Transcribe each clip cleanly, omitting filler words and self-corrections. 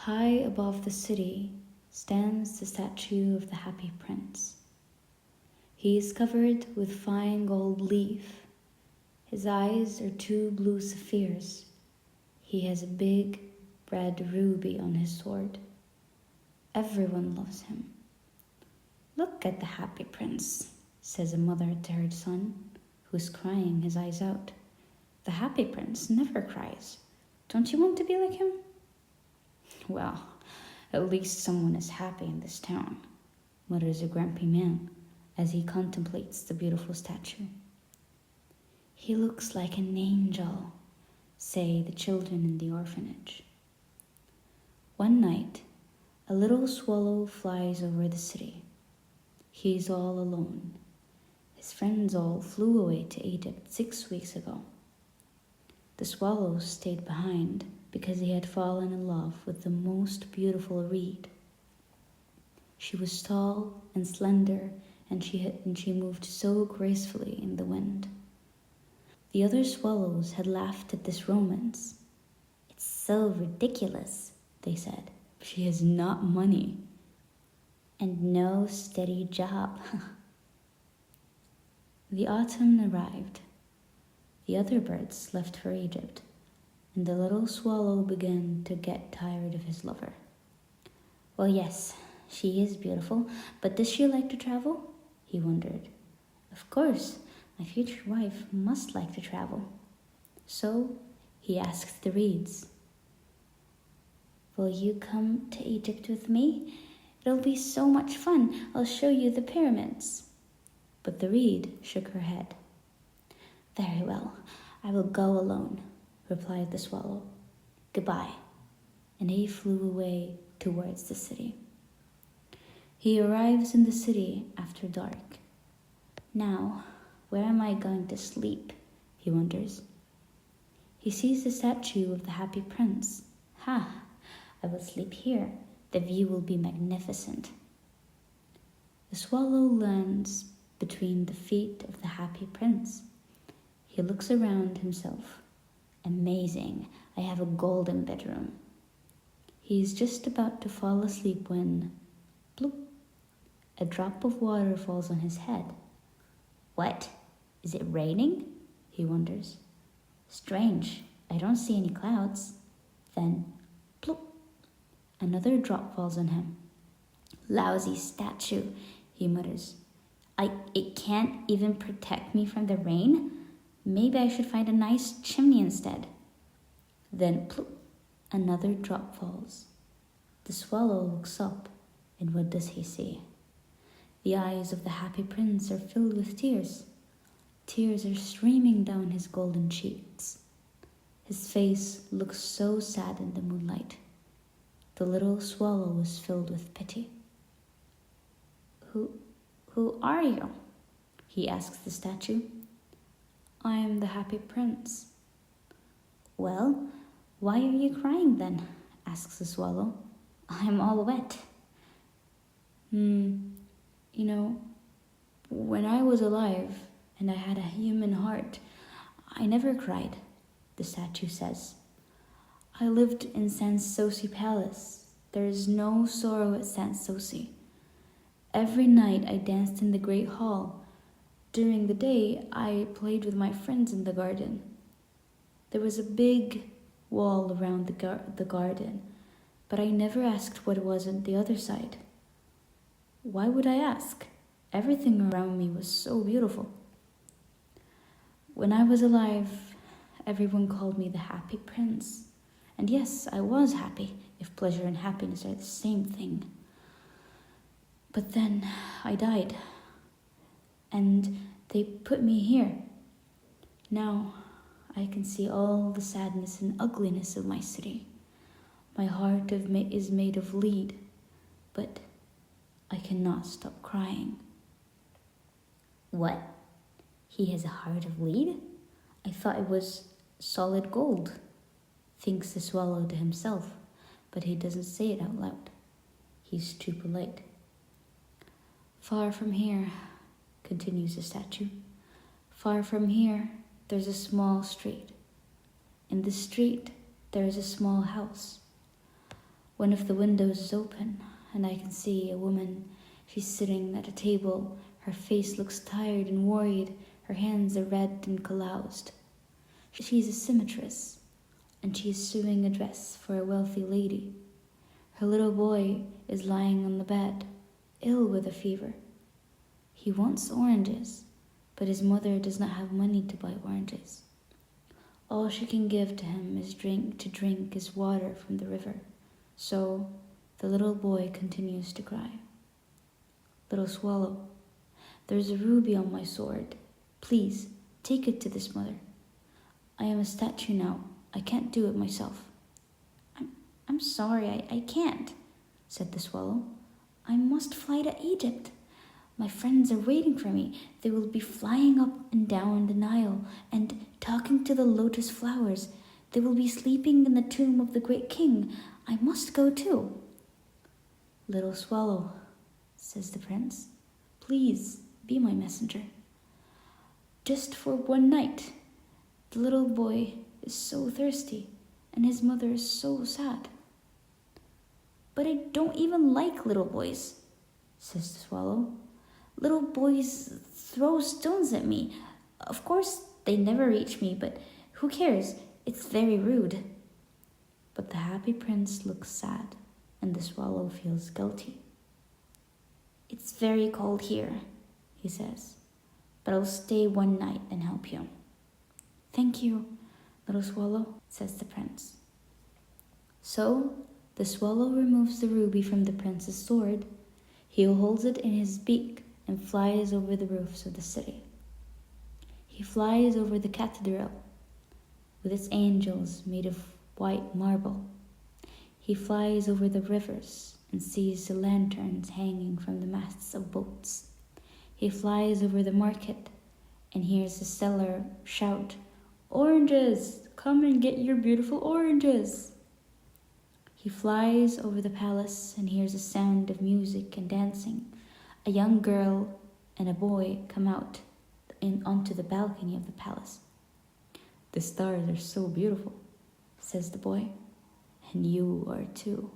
High above the city stands the statue of the Happy Prince. He is covered with fine gold leaf. His eyes are two blue sapphires. He has a big red ruby on his sword. Everyone loves him. "Look at the Happy Prince," says a mother to her son, who's crying his eyes out. "The Happy Prince never cries. Don't you want to be like him?" "Well, at least someone is happy in this town," mutters a grumpy man as he contemplates the beautiful statue. "He looks like an angel," say the children in the orphanage. One night, a little swallow flies over the city. He's all alone. His friends all flew away to Egypt 6 weeks ago. The swallow stayed behind because he had fallen in love with the most beautiful reed. She was tall and slender, and she moved so gracefully in the wind. The other swallows had laughed at this romance. "It's so ridiculous," they said. "She has not money and no steady job." The autumn arrived. The other birds left for Egypt, and the little swallow began to get tired of his lover. "Well, yes, she is beautiful, but does she like to travel?" he wondered. "Of course, my future wife must like to travel." So he asked the reeds, "Will you come to Egypt with me? It'll be so much fun. I'll show you the pyramids." But the reed shook her head. "Very well, I will go alone," replied the swallow. "Goodbye." And he flew away towards the city. He arrives in the city after dark. Now, where am I going to sleep? He wonders. He sees the statue of the Happy Prince. Ha! I will sleep here. The view will be magnificent. The swallow lands between the feet of the Happy Prince. He looks around himself. Amazing, I have a golden bedroom. He is just about to fall asleep when, bloop, a drop of water falls on his head. What? Is it raining? He wonders. Strange, I don't see any clouds. Then, bloop, another drop falls on him. Lousy statue, he mutters. It can't even protect me from the rain? Maybe I should find a nice chimney instead. Then, plop, another drop falls. The swallow looks up, and what does he see? The eyes of the Happy Prince are filled with tears. Tears are streaming down his golden cheeks. His face looks so sad in the moonlight. The little swallow is filled with pity. Who are you? He asks the statue. I am the Happy Prince. Well, why are you crying then? Asks the swallow. I'm all wet. When I was alive and I had a human heart, I never cried, the statue says. I lived in Sanssouci Palace. There is no sorrow at Sanssouci. Every night I danced in the great hall. During the day, I played with my friends in the garden. There was a big wall around the garden, but I never asked what was on the other side. Why would I ask? Everything around me was so beautiful. When I was alive, everyone called me the Happy Prince. And yes, I was happy, if pleasure and happiness are the same thing. But then I died, and they put me here. Now I can see all the sadness and ugliness of my city. My heart is made of lead, but I cannot stop crying. What? He has a heart of lead? I thought it was solid gold, thinks the swallow to himself, but he doesn't say it out loud. He's too polite. Far from here, continues the statue, far from here, there's a small street. In the street, there is a small house. One of the windows is open, and I can see a woman. She's sitting at a table. Her face looks tired and worried. Her hands are red and calloused. She's a seamstress, and she is sewing a dress for a wealthy lady. Her little boy is lying on the bed, ill with a fever. He wants oranges, but his mother does not have money to buy oranges. All she can give to him is drink is water from the river. So the little boy continues to cry. Little Swallow, there's a ruby on my sword. Please, take it to this mother. I am a statue now. I can't do it myself. I'm sorry, I can't, said the swallow. I must fly to Egypt. My friends are waiting for me. They will be flying up and down the Nile and talking to the lotus flowers. They will be sleeping in the tomb of the great king. I must go too. Little Swallow, says the prince, please be my messenger. Just for one night. The little boy is so thirsty, and his mother is so sad. But I don't even like little boys, says the swallow. Little boys throw stones at me. Of course, they never reach me, but who cares? It's very rude. But the happy prince looks sad, and the swallow feels guilty. It's very cold here, he says, but I'll stay one night and help you. Thank you, little swallow, says the prince. So the swallow removes the ruby from the prince's sword. He holds it in his beak and flies over the roofs of the city. He flies over the cathedral with its angels made of white marble. He flies over the rivers and sees the lanterns hanging from the masts of boats. He flies over the market and hears the seller shout, "Oranges! Come and get your beautiful oranges!" He flies over the palace and hears a sound of music and dancing. A young girl and a boy come out onto the balcony of the palace. "The stars are so beautiful," says the boy, "and you are too.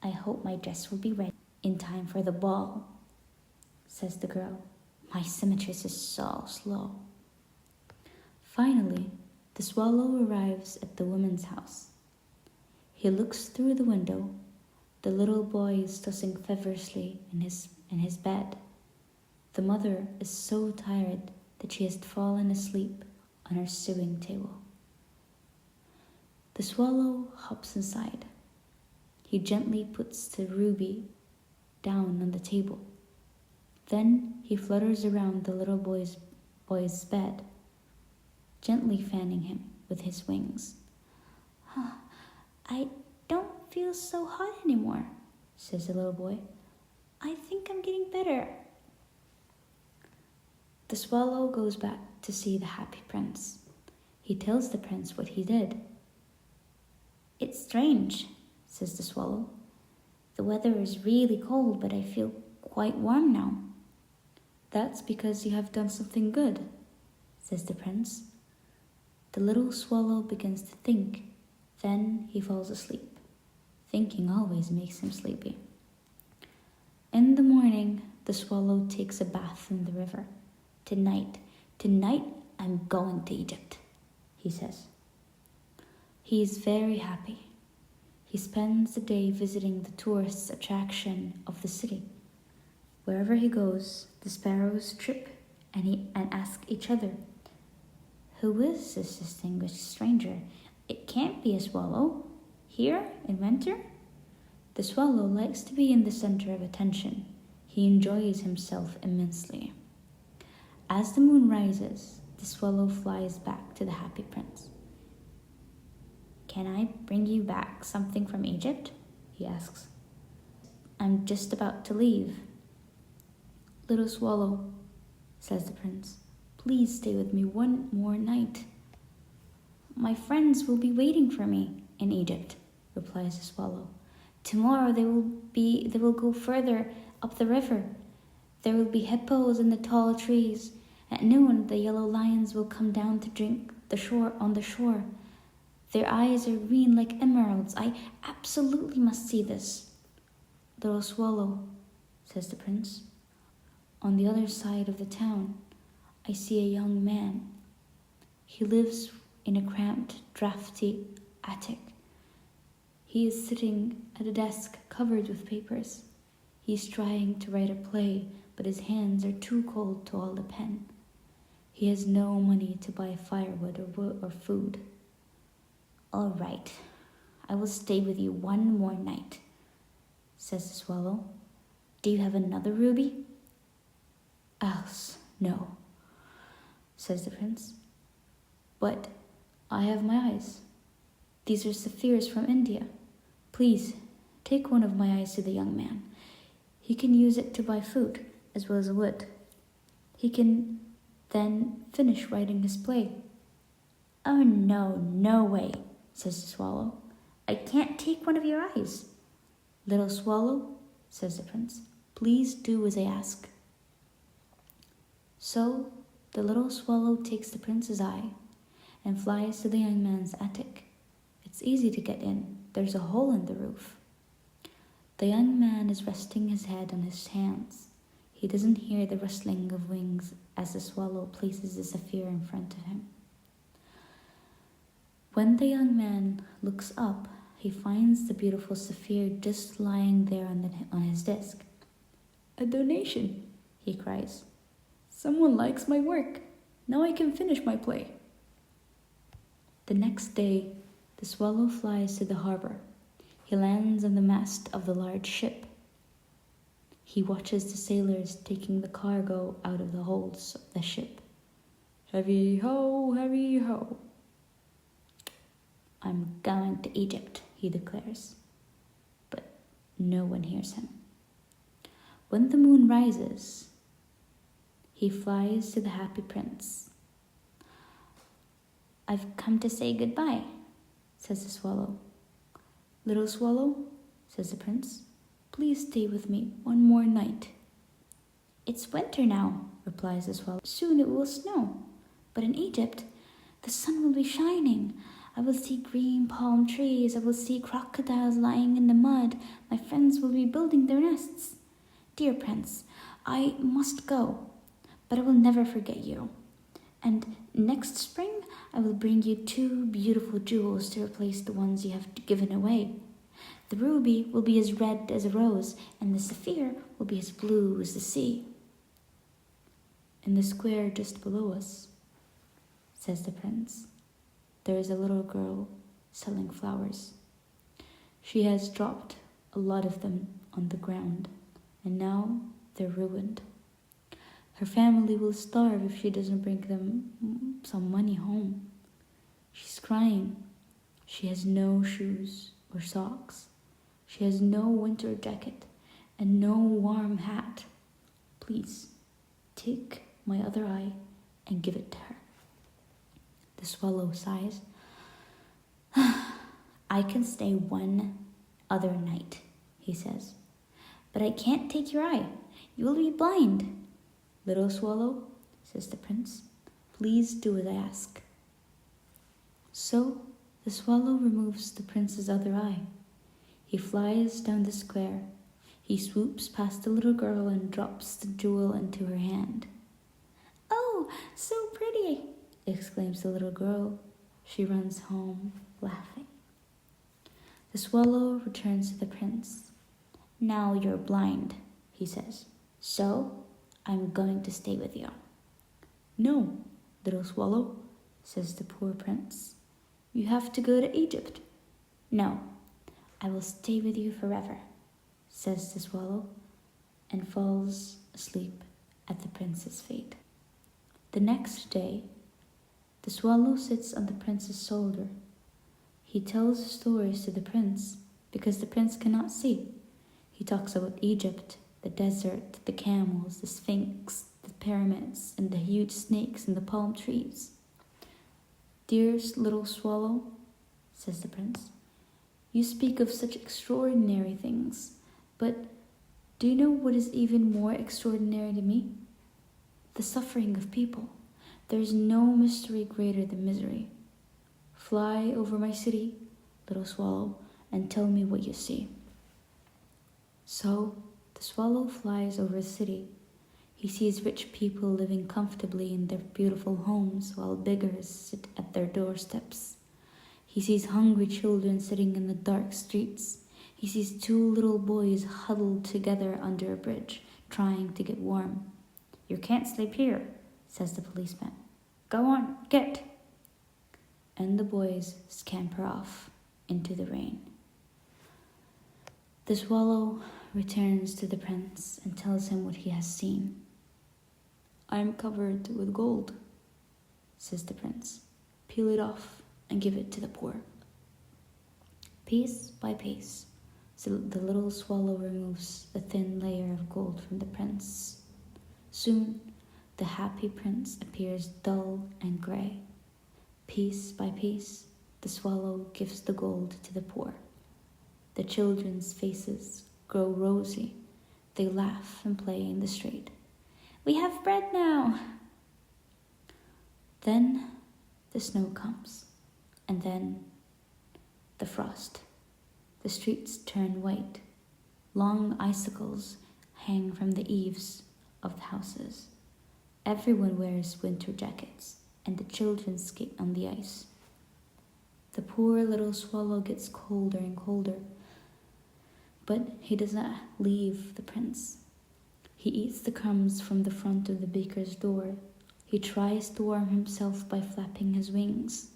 I hope my dress will be ready in time for the ball," says the girl. "My seamstress is so slow." Finally, the swallow arrives at the woman's house. He looks through the window. The little boy is tossing feverishly in his bed. The mother is so tired that she has fallen asleep on her sewing table. The swallow hops inside. He gently puts the ruby down on the table. Then he flutters around the little boy's bed, gently fanning him with his wings. "I don't feel so hot anymore," says the little boy. "I think I'm getting better." The swallow goes back to see the happy prince. He tells the prince what he did. "It's strange," says the swallow. "The weather is really cold, but I feel quite warm now." "That's because you have done something good," says the prince. The little swallow begins to think. Then he falls asleep. Thinking always makes him sleepy. In the morning, the swallow takes a bath in the river. Tonight I'm going to Egypt," he says. He is very happy. He spends the day visiting the tourist attraction of the city. Wherever he goes, the sparrows trip and ask each other, "Who is this distinguished stranger? It can't be a swallow. Here in winter?" The swallow likes to be in the center of attention. He enjoys himself immensely. As the moon rises, the swallow flies back to the happy prince. "Can I bring you back something from Egypt?" he asks. "I'm just about to leave." "Little swallow," says the prince, "please stay with me one more night." "My friends will be waiting for me in Egypt," replies the swallow. "Tomorrow they will go further up the river. There will be hippos in the tall trees. At noon the yellow lions will come down to drink on the shore. Their eyes are green like emeralds. I absolutely must see this. Little swallow, says the prince. On the other side of the town, I see a young man. He lives in a cramped, drafty attic. He is sitting at a desk covered with papers. He is trying to write a play, but his hands are too cold to hold a pen. He has no money to buy firewood or food. All right, I will stay with you one more night, says the swallow. Do you have another ruby? Else, no, says the prince. But I have my eyes. These are sapphires from India. Please, take one of my eyes to the young man. He can use it to buy food as well as wood. He can then finish writing his play. Oh no, no way, says the swallow. I can't take one of your eyes. Little swallow, says the prince, please do as I ask. So the little swallow takes the prince's eye and flies to the young man's attic. It's easy to get in. There's a hole in the roof. The young man is resting his head on his hands. He doesn't hear the rustling of wings as the swallow places the sapphire in front of him. When the young man looks up, he finds the beautiful sapphire just lying there on his desk. A donation, he cries. Someone likes my work. Now I can finish my play. The next day, the swallow flies to the harbor. He lands on the mast of the large ship. He watches the sailors taking the cargo out of the holds of the ship. Heavy ho, heavy ho. I'm going to Egypt, he declares. But no one hears him. When the moon rises, he flies to the happy prince. I've come to say goodbye, says the swallow. Little swallow, says the prince, please stay with me one more night. It's winter now, replies the swallow. Soon it will snow. But in Egypt, the sun will be shining. I will see green palm trees. I will see crocodiles lying in the mud. My friends will be building their nests. Dear prince, I must go, but I will never forget you. And next spring, I will bring you 2 beautiful jewels to replace the ones you have given away. The ruby will be as red as a rose, and the sapphire will be as blue as the sea. In the square just below us, says the prince, there is a little girl selling flowers. She has dropped a lot of them on the ground, and now they're ruined. Her family will starve if she doesn't bring them some money home. She's crying. She has no shoes or socks. She has no winter jacket and no warm hat. Please, take my other eye and give it to her. The swallow sighs. I can stay one other night, he says. But I can't take your eye. You will be blind. Little swallow, says the prince, please do as I ask. So the swallow removes the prince's other eye. He flies down the square. He swoops past the little girl and drops the jewel into her hand. Oh, so pretty, exclaims the little girl. She runs home, laughing. The swallow returns to the prince. Now you're blind, he says. So I'm going to stay with you. No, little swallow, says the poor prince. You have to go to Egypt. No, I will stay with you forever, says the swallow, and falls asleep at the prince's feet. The next day, the swallow sits on the prince's shoulder. He tells stories to the prince because the prince cannot see. He talks about Egypt, the desert, the camels, the sphinx, the pyramids, and the huge snakes and the palm trees. Dearest little swallow, says the prince, you speak of such extraordinary things, but do you know what is even more extraordinary to me? The suffering of people. There is no mystery greater than misery. Fly over my city, little swallow, and tell me what you see. So the swallow flies over the city. He sees rich people living comfortably in their beautiful homes while beggars sit at their doorsteps. He sees hungry children sitting in the dark streets. He sees two little boys huddled together under a bridge, trying to get warm. "You can't sleep here," says the policeman. "Go on, get." And the boys scamper off into the rain. The swallow returns to the prince and tells him what he has seen. "I am covered with gold," says the prince. "Peel it off and give it to the poor." Piece by piece, so the little swallow removes a thin layer of gold from the prince. Soon, the happy prince appears dull and grey. Piece by piece, the swallow gives the gold to the poor. The children's faces grow rosy. They laugh and play in the street. "We have bread now." Then the snow comes, and then the frost. The streets turn white. Long icicles hang from the eaves of the houses. Everyone wears winter jackets, and the children skate on the ice. The poor little swallow gets colder and colder, but he does not leave the prince. He eats the crumbs from the front of the baker's door. He tries to warm himself by flapping his wings.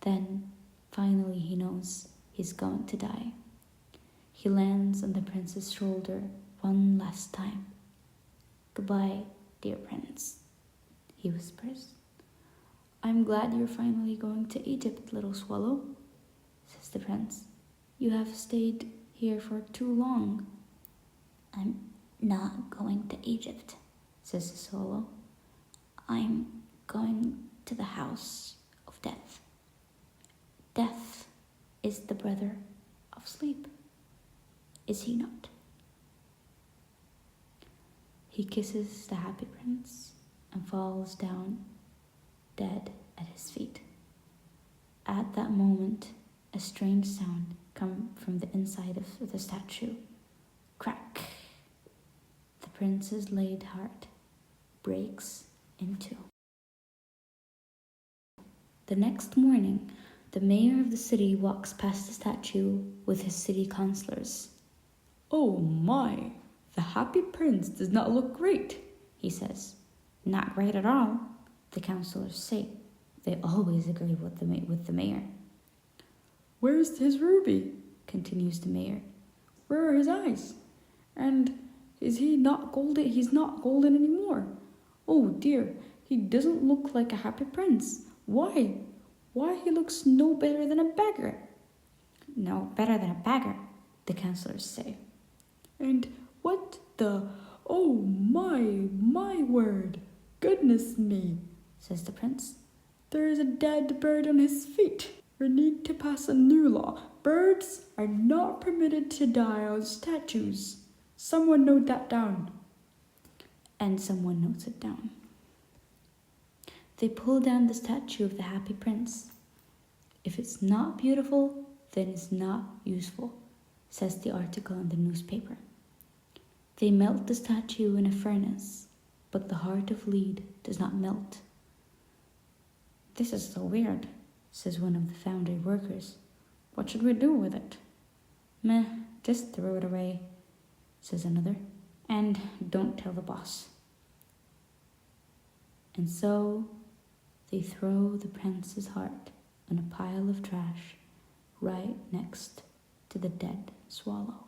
Then, finally, he knows he's going to die. He lands on the prince's shoulder one last time. "Goodbye, dear prince," he whispers. "I'm glad you're finally going to Egypt, little swallow," says the prince. "You have stayed here for too long." "I'm not going to Egypt," says the swallow. "I'm going to the house of death. Death is the brother of sleep, is he not?" He kisses the happy prince and falls down dead at his feet. At that moment, a strange sound comes from the inside of the statue. Crack! The prince's laid heart breaks in two. The next morning, the mayor of the city walks past the statue with his city councillors. "Oh my, the happy prince does not look great," he says. "Not great at all," the councillors say. They always agree with the mayor. "Where's his ruby?" continues the mayor. "Where are his eyes? And is he not golden? He's not golden anymore. Oh dear, he doesn't look like a happy prince. Why? Why, he looks no better than a beggar." "No better than a beggar," the councillors say. "And what the... Oh my word, goodness me," says the prince. "There is a dead bird on his feet. We need to pass a new law. Birds are not permitted to die on statues. Someone note that down." And someone notes it down. They pull down the statue of the happy prince. "If it's not beautiful, then it's not useful," says the article in the newspaper. They melt the statue in a furnace, but the heart of lead does not melt. "This is so weird," says one of the foundry workers. "What should we do with it?" "Meh, just throw it away," says another. "And don't tell the boss." And so they throw the prince's heart on a pile of trash right next to the dead swallow.